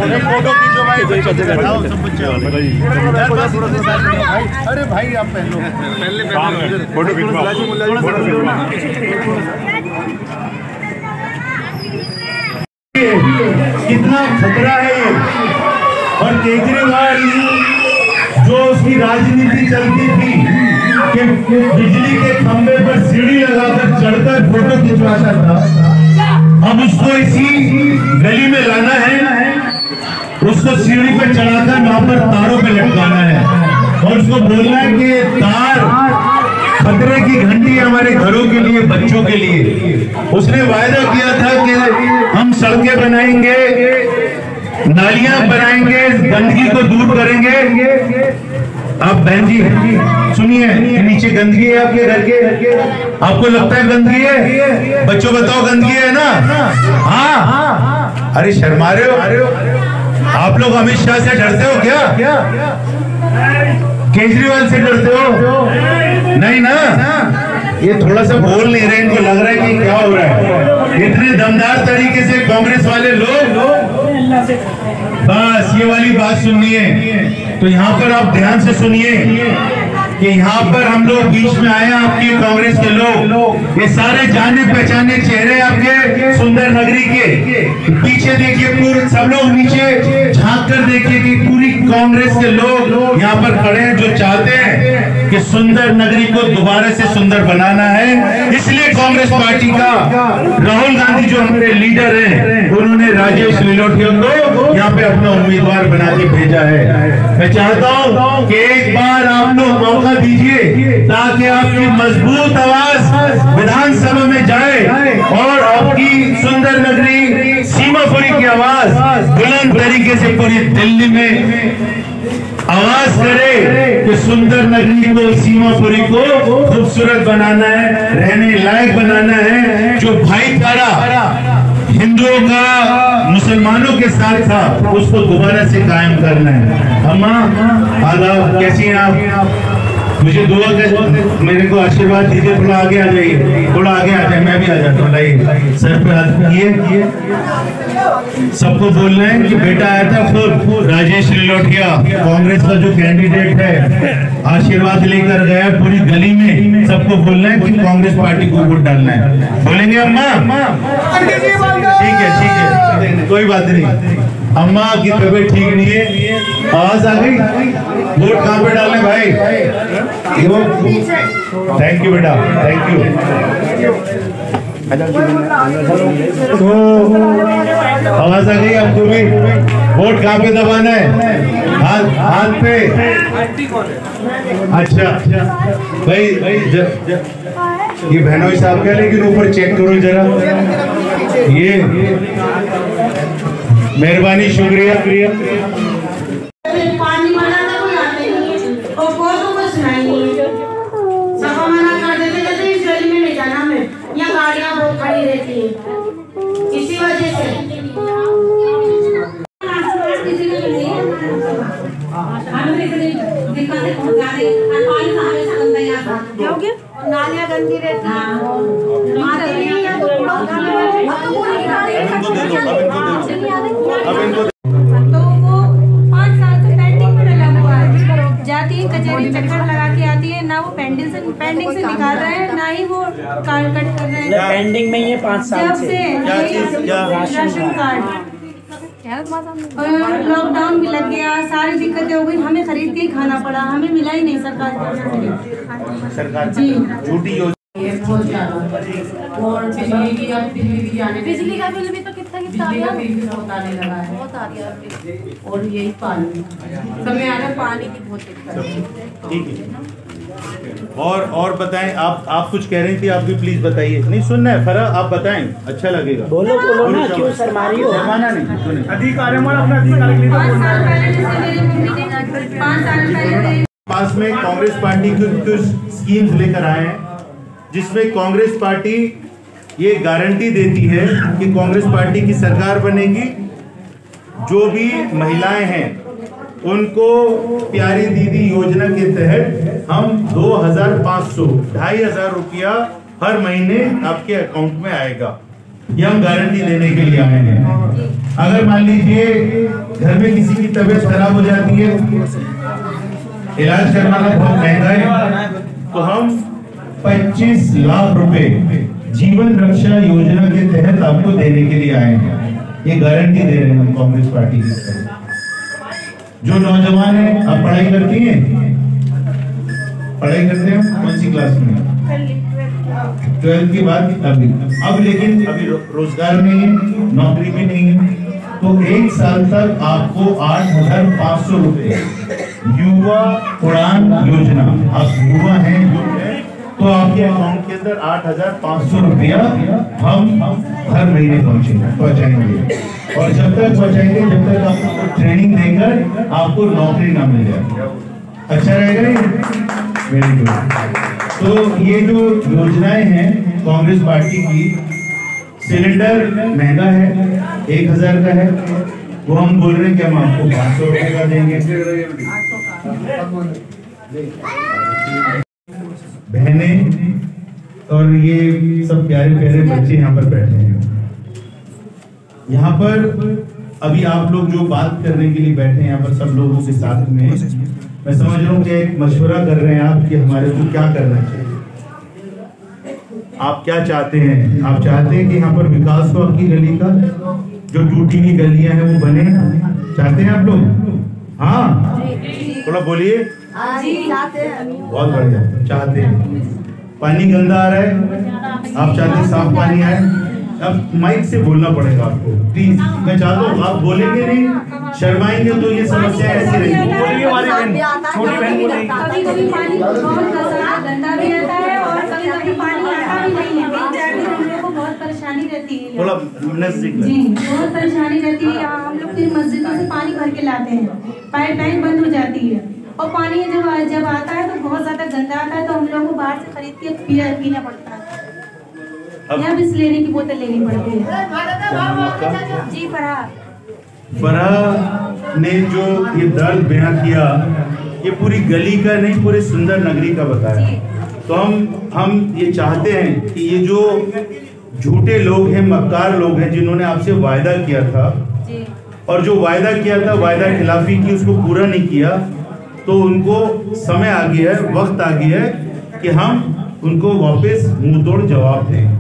Photo खींचो भाई, सब बच्चे। अरे भाई आप पहन लो, फोटो कितना खतरा है ये। और केजरीवाल जो उसकी राजनीति चलती थी कि बिजली के खंभे पर सीढ़ी लगाकर चढ़कर फोटो खिंचवाता था, अब उसको इसी गली में लाना है, उसको सीढ़ी पे चढ़ाकर वहां पर तारों पे लटकाना है और उसको बोलना है कि तार खतरे की घंटी हमारे घरों के लिए, बच्चों के लिए। उसने वायदा किया था कि हम सड़कें बनाएंगे, नालियां बनाएंगे, गंदगी को दूर करेंगे। आप बहन जी सुनिए, नीचे गंदगी है आपके घर के, आपको लगता है गंदगी है? बच्चों बताओ गंदगी है ना? हाँ, अरे शर्मा रहे हो आप लोग? अमित शाह से डरते हो क्या? केजरीवाल से डरते हो? नहीं ना? ये थोड़ा सा बोल नहीं रहे, इनको लग रहा है कि क्या हो रहा है। इतने दमदार तरीके से कांग्रेस वाले लोग, बस ये वाली बात सुननी है तो यहाँ पर आप ध्यान से सुनिए कि यहाँ पर हम लोग बीच में आए, आपके कांग्रेस के लोग, ये सारे जाने पहचाने चेहरे आपके सुंदर नगरी के। पीछे देखिए, पूरे सब लोग नीचे झांक कर देखिए कि पूरी कांग्रेस के लोग यहाँ पर खड़े हैं जो चाहते हैं कि सुंदर नगरी को दोबारा से सुंदर बनाना है। इसलिए कांग्रेस पार्टी का राहुल गांधी जो हमारे लीडर हैं, उन्होंने राजेश लिलोटिया को यहाँ पे अपना उम्मीदवार बना के भेजा है। मैं चाहता हूँ कि एक बार आप लोग मौका दीजिए ताकि आपकी मजबूत आवाज विधानसभा में जाए और आपकी सुंदर नगरी सीमापुरी की आवाज बुलंद तरीके से पूरी दिल्ली में आवाज करे कि सुंदर नगरी को, सीमापुरी को खूबसूरत बनाना है, रहने लायक बनाना है। जो भाईचारा हिंदुओं का मुसलमानों के साथ था, उसको दोबारा से कायम करना है। अम्मा आदाब, कैसी हैं आप? मुझे दुआ कर, मेरे को आशीर्वाद दीजिए। थोड़ा आगे आ जाइए, थोड़ा आगे आ जाए, मैं भी आ जाता हूँ। लाइए सर पे हाथ किए। सबको बोलना है कि बेटा आया था खुद राजेश लिलोटिया, कांग्रेस का जो कैंडिडेट है, आशीर्वाद लेकर गया पूरी गली में। सबको बोलना है कि कांग्रेस पार्टी को वोट डालना है। बोलेंगे अम्मा? ठीक है, कोई बात नहीं। अम्मा की तबीयत ठीक नहीं है, आवाज आ गई। वोट कहाँ पे डालने भाई? थैंक यू बेटा, थैंक यू। तो आवाज आ गई आपको भी? वोट कहाँ पे दबाना है? हाथ पे। अच्छा भाई, ये बहनोई साहब का, लेकिन ऊपर चेक करो जरा। ये मेहरबानी, शुक्रिया। पानी मना तो कोई आते नहीं और वो तो कुछ नहीं, सफा मना कर देते, कहते इस गली में नहीं जाना हमें, यहाँ गाड़ियाँ बहुत खड़ी रहती है, इसी वजह से नालियाँ गंदी रहती जाती है, कचहरी चक्कर लगा के आती है, ना वो पेंडिंग से निकाल रहे हैं, ना ही वो कार्ड कट कर रहे हैं। पेंडिंग में ये 5 साल से राशन कार्ड, और लॉकडाउन भी लग गया, सारी दिक्कतें हो गई, हमें खरीद के ही खाना पड़ा, हमें मिला ही नहीं सरकार जी। झूठी योजना और बिजली का बिल भी तो कितना बहुत आने लगा है, बहुत आ रहा है। और यही पानी समय आ रहा है, पानी की बहुत दिक्कत। ठीक है, और बताएं, आप कुछ कह रही थी, आप भी प्लीज बताइए। नहीं सुनना है फरा, आप बताएं, अच्छा लगेगा। बोलो ना, क्यों शर्मा रही हो? शर्माना नहीं, अधिकार है हमारा, अपना अधिकार के लिए। 5 साल पहले पास में कांग्रेस पार्टी कुछ स्कीम्स लेकर आए हैं, जिसमें कांग्रेस पार्टी ये गारंटी देती है कि कांग्रेस पार्टी की सरकार बनेगी, जो भी महिलाएं हैं उनको प्यारी दीदी योजना के तहत हम 2,500 रुपया हर महीने आपके अकाउंट में आएगा। ये हम गारंटी देने के लिए आए हैं। अगर मान लीजिए घर में किसी की तबीयत खराब हो जाती है, इलाज करवाना बहुत महंगा है, तो हम 25 लाख रुपए जीवन रक्षा योजना के तहत आपको देने के लिए आए हैं। ये गारंटी दे रहे हैं हम कांग्रेस पार्टी की तरफ। जो नौजवान है, आप पढ़ाई करती हैं? पढ़ाई करते हैं? कौन सी क्लास में? 12th के बाद अब लेकिन अभी रोजगार नहीं है, नौकरी भी नहीं है, तो 1 साल तक आपको 8,500 रुपए युवा उड़ान योजना, आप युवा हैं तो आपके अकाउंट के अंदर 8,500 रुपया हम हर महीने पहुंचाएंगे। और जब तक पहुंचाएंगे जब तक आपको ट्रेनिंग देकर आपको नौकरी ना मिल जाए। अच्छा रहेगा ये? Very good. तो ये जो योजनाएं हैं कांग्रेस पार्टी की, सिलेंडर महंगा है, 1,000 का है, वो हम बोल रहे हैं कि हम आपको 500 रुपए का देंगे। बहनें और ये सब प्यारे प्यारे बच्चे यहाँ पर बैठे हैं। यहाँ पर अभी आप लोग जो बात करने के लिए बैठे हैं यहाँ पर सब लोगों के साथ में, मैं समझ रहा हूँ कि एक मशवरा कर रहे हैं आप कि हमारे को क्या करना चाहिए। आप क्या चाहते हैं? आप चाहते हैं कि यहाँ पर विकास हो आपकी गली का, जो टूटी हुई गलियां हैं वो बने, चाहते हैं आप लोग? हाँ, थोड़ा बोलिए। बहुत बढ़िया, चाहते हैं। पानी गंदा आ रहा है, आप चाहते हैं साफ पानी आए। अब माइक से बोलना पड़ेगा आपको प्लीज। मैं चाहता हूँ आप बोलेंगे नहीं, शर्माएंगे तो ये समस्या ऐसी रहेगी। कभी कभी पानी बहुत गंदा भी रहता है और कभी कभी पानी आता भी नहीं है। 3-4 दिन हम लोग को बहुत परेशानी रहती है। थोड़ा नजदीक जी, बहुत परेशानी रहती है। हम लोग फिर मस्जिदों से पानी भर के लाते हैं, पाइपलाइन बंद हो जाती है और पानी जब आता है तो बहुत ज्यादा गंदा आता है, तो हम लोग को बाहर से खरीद के पीना पड़ता है या बिस्लेरी की बोतल लेनी पड़ती है। जी, फराह ने जो ये दर्द बयां किया, ये पूरी गली का नहीं, पूरे सुंदर नगरी का बताया। तो हम ये चाहते हैं कि ये जो झूठे लोग हैं, मक्कार लोग हैं, जिन्होंने आपसे वायदा किया था और जो वायदा किया था, वायदा खिलाफी की, उसको पूरा नहीं किया, तो उनको समय आ गया है, वक्त आ गया है कि हम उनको वापस मुंह तोड़ जवाब दें।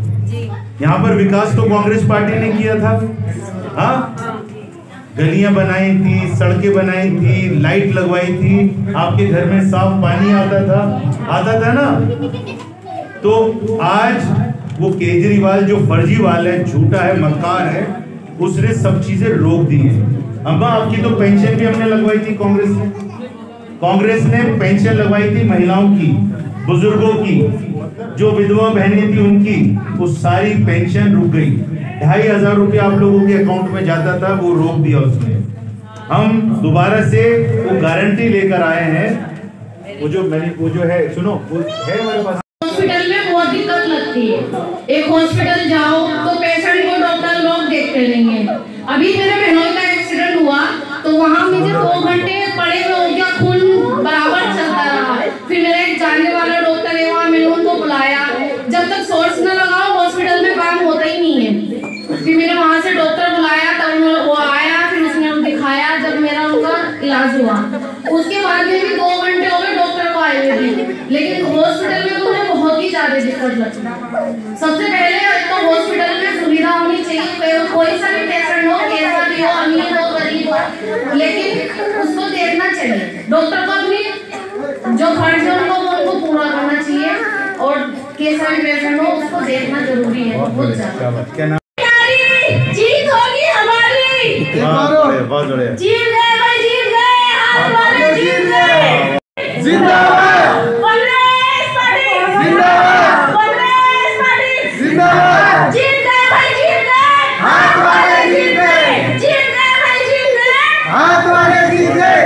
यहाँ पर विकास तो कांग्रेस पार्टी ने किया था। हाँ, गलियां बनाई थी, सड़कें बनाई थी, लाइट लगवाई थी, आपके घर में साफ पानी आता था ना। तो आज वो केजरीवाल जो फर्जीवाल है, झूठा है, मक्कार है, उसने सब चीजें रोक दी हैं। अम्मा, आपकी तो पेंशन भी हमने लगवाई थी कांग्रेस ने पेंशन लगवाई थी महिलाओं की, बुजुर्गों की, जो विधवा बहनें थी उनकी, वो सारी पेंशन रुक गई। 2,500 रुपया आप लोगों के अकाउंट में जाता था, वो रोक दिया उसने। हम दोबारा से वो गारंटी लेकर आए हैं। वो जो है, सुनो, वो है हमारे पास। हॉस्पिटल में बहुत दिक्कत लगती है। एक हॉस्पिटल जाओ तो पेशेंट को डॉक्टर लोग देखते नहीं है। अभी मेरे बहनों का एक्सीडेंट हुआ तो वहाँ मुझे 2 घंटे पड़े हुए हो गया, खून बराबर चलता रहा। फिर मेरा एक जानने वाला डॉक्टर है, वहाँ मैंने उनको बुलाया। जब तक सोर्स न लगाओ हॉस्पिटल में काम होता ही नहीं है। फिर मैंने वहाँ से डॉक्टर बुलाया, तब वो आया, फिर उसने दिखाया, जब मेरा उनका इलाज हुआ। उसके बाद में भी 2 घंटे हो गए डॉक्टर को आए हुए, लेकिन हॉस्पिटल में मुझे बहुत ही ज्यादा दिक्कत लगती है। सबसे पहले तो हॉस्पिटल में सुविधा होनी चाहिए, कोई सा भी पेशेंट हो, कैसा भी हो, अमीर हो, गरीब हो, लेकिन उसको देखना चाहिए। डॉक्टर को अपनी जो फर्ज है उनको पूरा करना चाहिए और कैसा भी पेशेंट हो उसको देखना जरूरी है। बहुत ज्यादा जीत होगी हमारी। बहुत बढ़िया। जीत गए भाई, जीत गए, हाथ वाले जीत गए। जिंदाबाद, कांग्रेस पार्टी जिंदाबाद, कांग्रेस पार्टी जिंदाबाद। जीत गए भाई, जीत गए, हाथ वाले जीत गए, जीत गए भाई, जीत गए, हाथ वाले जीत गए।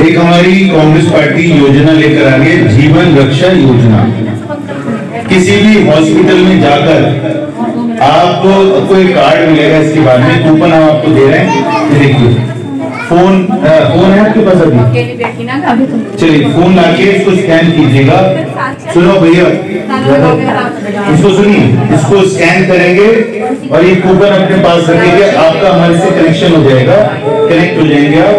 एक हमारी कांग्रेस पार्टी योजना लेकर आ रही है, जीवन रक्षा योजना। किसी भी हॉस्पिटल में जाकर आपको एक कार्ड मिलेगा, इसके बाद में कूपन हम आपको दे रहे हैं। देखिए, फोन है आपके पास अभी? चलिए, फोन लाके इसको स्कैन कीजिएगा सुनो भैया, इसको सुनिए, इसको स्कैन करेंगे और ये कूपन अपने पास रखेंगे, आपका हमारे से कनेक्शन हो जाएगा, कनेक्ट हो जाएंगे आप।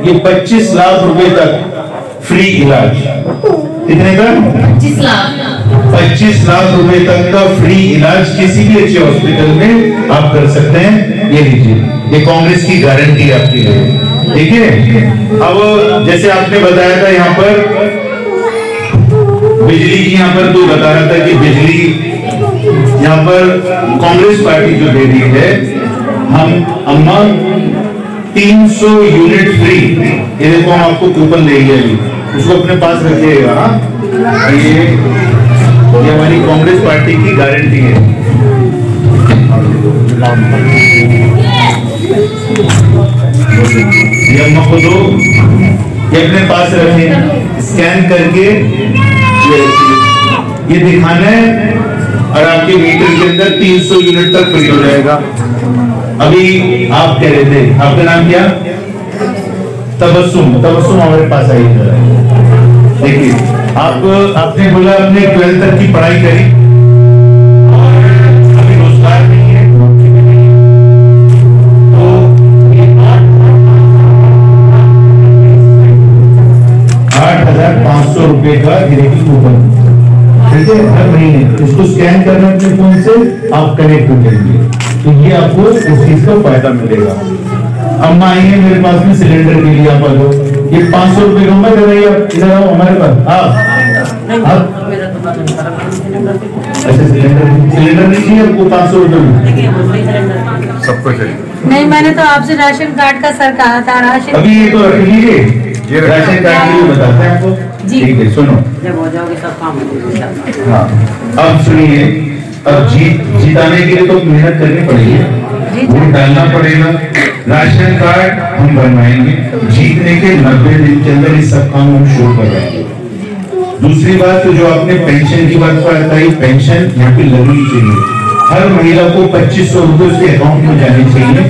ये 25 लाख रुपए तक फ्री इलाज, कितने का? 25 लाख 25 लाख रुपए तक का फ्री इलाज किसी भी अच्छे हॉस्पिटल में आप कर सकते हैं। ये लीजिए, ये कांग्रेस की गारंटी है आपके लिए, ठीक है। अब जैसे आपने बताया था यहाँ पर बिजली की, यहाँ पर तो बता रहा था कि बिजली यहाँ पर कांग्रेस पार्टी जो दे रही है, हम अम्मा 300 यूनिट फ्री, ये देखो हम आपको कूपन देंगे अभी, उसको अपने पास रखिएगा। ये हमारी कांग्रेस पार्टी की गारंटी है। ये अम्मा को दो, ये अपने पास रखें, स्कैन करके ये दिखाना है और आपके मीटर के अंदर 300 यूनिट तक फ्री हो जाएगा। अभी आप कह रहे थे, आपका नाम क्या? तबस्सुम, तबस्सुम हमारे पास आई। देखिए, आपने बोला आपने 12th तक की पढ़ाई करी और अभी रोजगार नहीं है, तो 8,500 रुपए का गिरेगी कूपन, ठीक है, हर महीने। इसको स्कैन करना अपने फोन से, आप कनेक्ट हो जाएंगे, तो ये आपको उस चीज का फायदा मिलेगा। अम्मा आई है मेरे पास में सिलेंडर के लिए, आप आ जाओ। ये 500 रुपए का मैं दे रही है, इधर आओ हमारे पास। अच्छा, सिलेंडर नहीं चाहिए आपको? 500 रुपए सबको चाहिए? नहीं, मैंने तो आपसे राशन कार्ड का सर कहा था। राशन अभी ये तो रख लीजिए, ये राशन कार्ड के लिए बताते हैं आपको, ठीक है। सुनो, जब हो जाओगे सब काम हो जाएगा। हाँ, अब सुनिए, अब जिताने के लिए तो मेहनत करनी पड़ेगी, वोट डालना पड़ेगा, राशन कार्ड हम बनवाएंगे, जीतने के 90 दिन के अंदर इस सब काम हम शुरू करवाएंगे। दूसरी बात, तो जो आपने पेंशन की बात बताई, पेंशन यहाँ पे लगनी चाहिए, हर महिला को 2500 रुपए उसके अकाउंट में जाने चाहिए,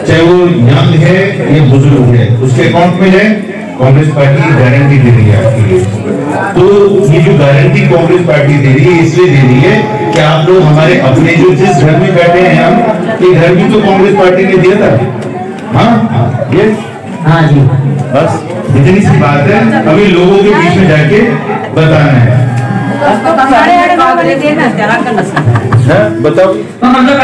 चाहे वो यंग है या बुजुर्ग है, उसके अकाउंट में जाए। कांग्रेस पार्टी की गारंटी दे रही है आपके लिए, तो ये जो गारंटी कांग्रेस पार्टी दे रही है, इसलिए दे रही है कि आप लोग हमारे अपने जो जिस घर में बैठे हैं हम, ये घर भी तो कांग्रेस पार्टी ने दिया था। हाँ, ये हाँ जी, बस इतनी सी बात है, अभी लोगों के बीच में जाके बताना है। बताओ, हम लोग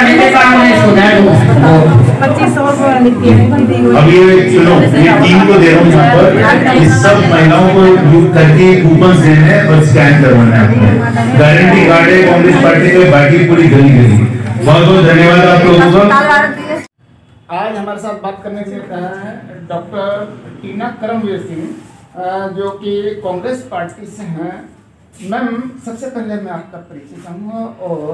अब ये सुनो, ये टीम को दे रहा हूँ यहाँ पर, इस सब महिलाओं को करके कूपन देने हैं और स्कैन करवाना है आपको। गारंटी कार्ड है कांग्रेस पार्टी का, बाकी पूरी गली गली। बहुत बहुत धन्यवाद आप लोगों का। आज हमारे साथ बात करने के लिए कहा है डॉक्टर टीना करमवीर सिंह, जो कि कांग्रेस पार्टी से हैं। मैम, सबसे पहले मैं आपका परिचय चाहूँगा और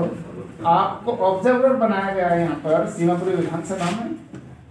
आपको ऑब्जर्वर बनाया गया है यहाँ पर सीमापुरी विधानसभा में,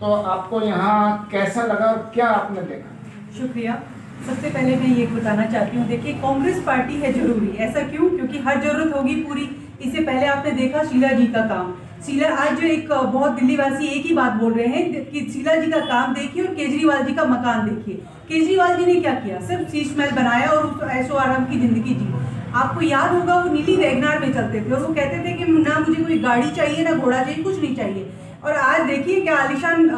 तो आपको यहाँ कैसा लगा और क्या आपने देखा? शुक्रिया। सबसे पहले मैं ये बताना चाहती हूँ, देखिए कांग्रेस पार्टी है जरूरी, ऐसा क्यों? क्योंकि हर जरूरत होगी पूरी। इससे पहले आपने देखा शीला जी का काम, शीला आज जो एक बहुत दिल्लीवासी एक ही बात बोल रहे हैं कि शीला जी का काम देखिए और केजरीवाल जी का मकान देखिए। केजरीवाल जी ने क्या किया? सिर्फ शीश महल बनाया और उसको ऐशो आराम की जिंदगी जी। आपको याद होगा वो नीली वैगनार में चलते थे और वो कहते थे कि ना मुझे कोई गाड़ी चाहिए, ना घोड़ा चाहिए, कुछ नहीं चाहिए। और आज देखिए क्या आलिशान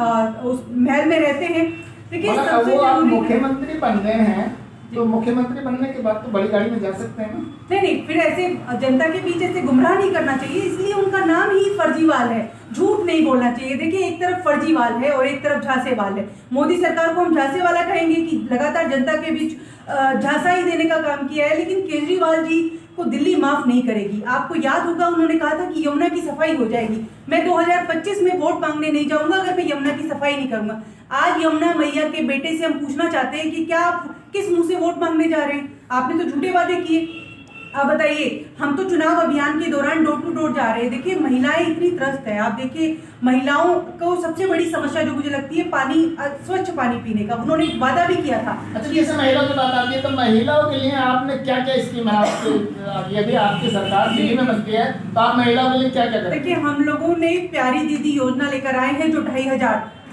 उस महल में रहते हैं। देखिए सबसे वो मुख्यमंत्री बन गए हैं, तो मुख्यमंत्री बनने के बाद तो बड़ी गाड़ी में जा सकते हैं ना? नहीं, फिर ऐसे जनता के बीच ऐसे गुमराह नहीं करना चाहिए, इसलिए उनका नाम ही फर्जीवाल है। झूठ नहीं बोलना चाहिए। देखिए एक तरफ फर्जीवाल है और एक तरफ झांसेवाल है। मोदी सरकार को हम झांसे वाला कहेंगे कि लगातार जनता के बीच झांसा ही देने का काम किया है, लेकिन केजरीवाल जी को दिल्ली माफ नहीं करेगी। आपको याद होगा उन्होंने कहा था कि यमुना की सफाई हो जाएगी। मैं 2025 में वोट मांगने नहीं जाऊंगा अगर मैं यमुना की सफाई नहीं करूंगा। आज यमुना मैया के बेटे से हम पूछना चाहते हैं कि क्या आप किस मुंह से वोट मांगने जा रहे हैं? आपने तो झूठे वादे किए। अब बताइए, हम तो चुनाव अभियान के दौरान डोर टू डोर जा रहे हैं। देखिए महिलाएं इतनी त्रस्त है। आप देखिए महिलाओं को सबसे बड़ी समस्या जो मुझे लगती है पानी, स्वच्छ पानी पीने का। उन्होंने वादा भी किया था। अच्छा, जैसे महिलाओं की बात आती है तो महिलाओं के लिए आपने क्या क्या स्कीम है? यदि आपकी सरकार दिल्ली में बनती है तो आप महिलाओं के लिए क्या क्या करें? देखिए हम लोगों ने प्यारी दीदी योजना लेकर आए हैं जो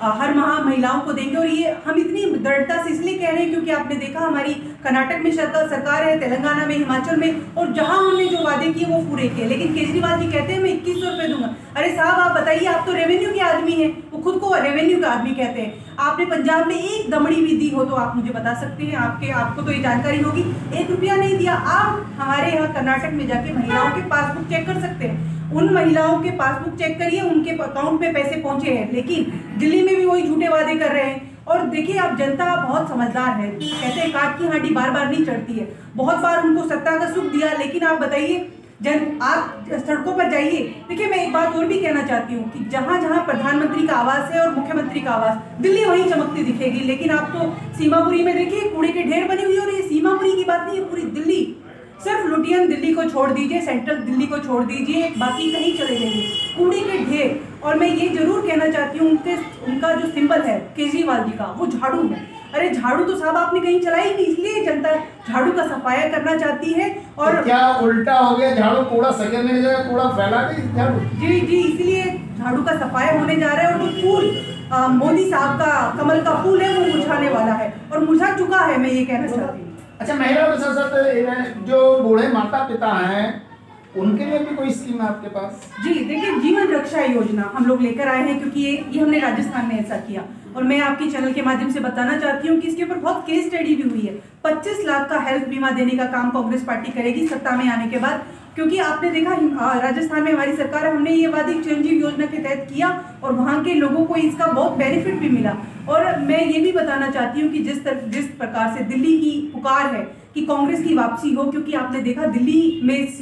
हर माह महिलाओं को देंगे। और ये हम इतनी दृढ़ता से इसलिए कह रहे हैं क्योंकि आपने देखा हमारी कर्नाटक में सरकार है, तेलंगाना में, हिमाचल में, और जहां हमने जो वादे किए वो पूरे किए। लेकिन केजरीवाल जी कहते हैं मैं 2100 रुपये दूंगा। अरे साहब आप बताइए, आप तो रेवेन्यू के आदमी हैं, वो खुद को रेवेन्यू का आदमी कहते हैं। आपने पंजाब में एक दमड़ी भी दी हो तो आप मुझे बता सकते हैं, आपको तो ये जानकारी होगी। 1 रुपया नहीं दिया। आप हमारे यहाँ कर्नाटक में जाके महिलाओं के पासबुक चेक कर सकते हैं, उन महिलाओं के पासबुक चेक करिए, उनके अकाउंट में पैसे पहुंचे हैं। लेकिन दिल्ली में भी वही झूठे वादे कर रहे हैं। और देखिए आप जनता बहुत समझदार है, कहते हैं काट की हांडी बार बार नहीं चढ़ती है। बहुत बार उनको सत्ता का सुख दिया, लेकिन आप बताइए आप सड़कों पर जाइए। देखिए मैं एक बात और भी कहना चाहती हूँ कि जहाँ जहाँ प्रधानमंत्री का आवास है और मुख्यमंत्री का आवास, दिल्ली वहीं चमकती दिखेगी। लेकिन आप तो सीमापुरी में देखिए कूड़े के ढेर बने हुए, और ये सीमापुरी की बात नहीं है, पूरी दिल्ली। सिर्फ लुटियन दिल्ली को छोड़ दीजिए, सेंट्रल दिल्ली को छोड़ दीजिए, बाकी कहीं चले जाइए, कूड़े के ढेर। और मैं ये जरूर कहना चाहती हूँ उनका जो सिंबल है केजरीवाल जी का, वो झाड़ू है। अरे झाड़ू तो साहब आपने कहीं चलाई नहीं, इसलिए जनता झाड़ू का सफाया करना चाहती है। और तो क्या उल्टा हो गया, झाड़ू कूड़ा सकेलने की जगह कूड़ा फैला गई झाड़ू? जी जी, इसलिए झाड़ू का सफाया होने जा रहा है। और वो फूल मोदी साहब का कमल का फूल है, वो मुरझाने वाला है और मुरझा चुका है, मैं ये कहना चाहती हूँ। अच्छा, महिला के साथ जो बूढ़े माता पिता हैं उनके लिए भी कोई स्कीम है आपके पास? जी देखिए, जीवन रक्षा योजना हम लोग लेकर आए हैं, क्योंकि ये हमने राजस्थान में ऐसा किया। और मैं आपके चैनल के माध्यम से बताना चाहती हूँ कि इसके ऊपर बहुत केस स्टडी भी हुई है। 25 लाख का हेल्थ बीमा देने का काम कांग्रेस पार्टी करेगी सत्ता में आने के बाद। क्योंकि आपने देखा राजस्थान में हमारी सरकार है, हमने ये वादी चिरंजीव योजना के तहत किया और वहाँ के लोगों को इसका बहुत बेनिफिट भी मिला। और मैं ये भी बताना चाहती हूँ कि जिस प्रकार से दिल्ली की पुकार है कि कांग्रेस की वापसी हो, क्योंकि आपने देखा दिल्ली में जब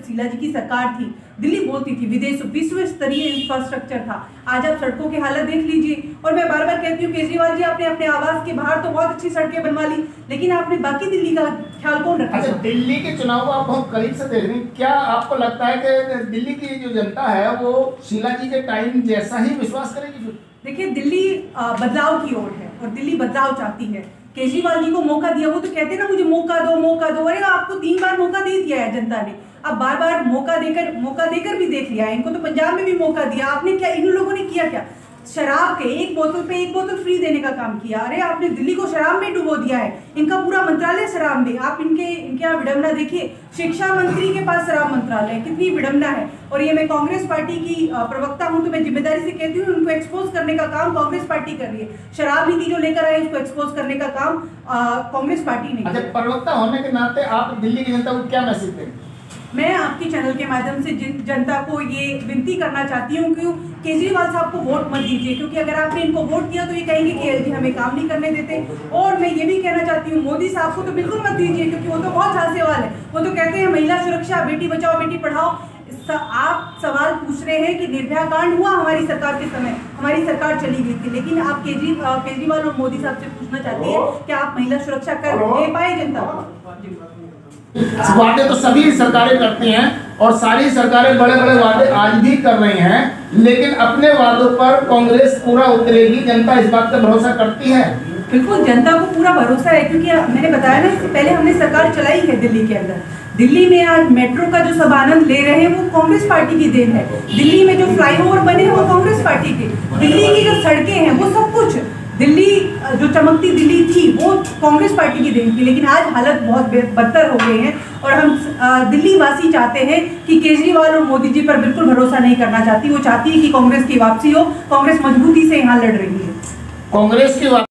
शीला जी की सरकार थी, दिल्ली बोलती थी विश्व स्तरीय इंफ्रास्ट्रक्चर था। आज आप सड़कों की हालत देख लीजिए। और मैं बार बार कहती हूँ केजरीवाल जी, आपने अपने आवास के बाहर तो बहुत अच्छी सड़कें बनवा ली, लेकिन आपने बाकी दिल्ली का ख्याल कौन रखा? अच्छा, दिल्ली के चुनाव को आप बहुत करीब से देख रहे हैं, क्या आपको लगता है कि दिल्ली की जो जनता है वो शीला जी के टाइम जैसा ही विश्वास करेगी? देखिए, दिल्ली बदलाव की ओर है और दिल्ली बदलाव चाहती है। केजरीवाल जी को मौका दिया, वो तो कहते हैं ना मुझे मौका दो मौका दो। अरे आपको 3 बार मौका दे दिया है जनता ने, अब बार बार मौका देकर भी देख लिया है। इनको तो पंजाब में भी मौका दिया, आपने क्या, इन लोगों ने किया क्या? शराब के 1 बोतल पे 1 बोतल फ्री देने का काम किया। अरे आपने दिल्ली को शराब में डुबो दिया है, इनका पूरा मंत्रालय शराब में। आप इनके यहाँ विडम्बना देखिए, शिक्षा मंत्री के पास शराब मंत्रालय, कितनी विडम्बना है। और ये मैं कांग्रेस पार्टी की प्रवक्ता हूं तो मैं जिम्मेदारी से कहती हूँ, उनको एक्सपोज करने का काम कांग्रेस पार्टी कर रही है। शराब नीति जो लेकर आए उसको एक्सपोज करने का काम कांग्रेस पार्टी ने। अच्छा, प्रवक्ता होने के नाते आप दिल्ली की जनता को क्या मैसेज देंगे? मैं आपके चैनल के माध्यम से जनता को ये विनती करना चाहती हूँ कि केजरीवाल साहब को वोट मत दीजिए, क्योंकि अगर आपने इनको वोट दिया तो ये कहेंगे कि एलजी हमें काम नहीं करने देते। और मैं ये भी कहना चाहती हूँ मोदी साहब को तो बिल्कुल मत दीजिए, क्योंकि वो तो बहुत झांसेवाल है। वो तो कहते हैं महिला सुरक्षा, बेटी बचाओ बेटी पढ़ाओ। आप सवाल पूछ रहे हैं कि निर्भया कांड हुआ हमारी सरकार के समय, हमारी सरकार चली गई थी, लेकिन आप केजरीवाल और मोदी साहब से पूछना चाहती है कि आप महिला सुरक्षा कर दे पाए जनता को? वादे तो सभी सरकारें करती हैं और सारी सरकारें बड़े बड़े वादे आज भी कर रही हैं, लेकिन अपने वादों पर कांग्रेस पूरा उतरेगी, जनता इस बात पर भरोसा करती है? बिल्कुल, जनता को पूरा भरोसा है, क्योंकि मैंने बताया ना, इससे पहले हमने सरकार चलाई है दिल्ली के अंदर। दिल्ली में आज मेट्रो का जो सब आनंद ले रहे हैं वो कांग्रेस पार्टी की देन है। दिल्ली में जो फ्लाईओवर बने हैं वो कांग्रेस पार्टी के, दिल्ली की जो सड़कें हैं वो सब कुछ, दिल्ली जो चमकती दिल्ली थी वो कांग्रेस पार्टी की देन थी। लेकिन आज हालत बहुत बदतर हो गई है और हम दिल्ली वासी चाहते हैं कि केजरीवाल और मोदी जी पर बिल्कुल भरोसा नहीं करना चाहती। वो चाहती है कि कांग्रेस की वापसी हो, कांग्रेस मजबूती से यहाँ लड़ रही है। कांग्रेस की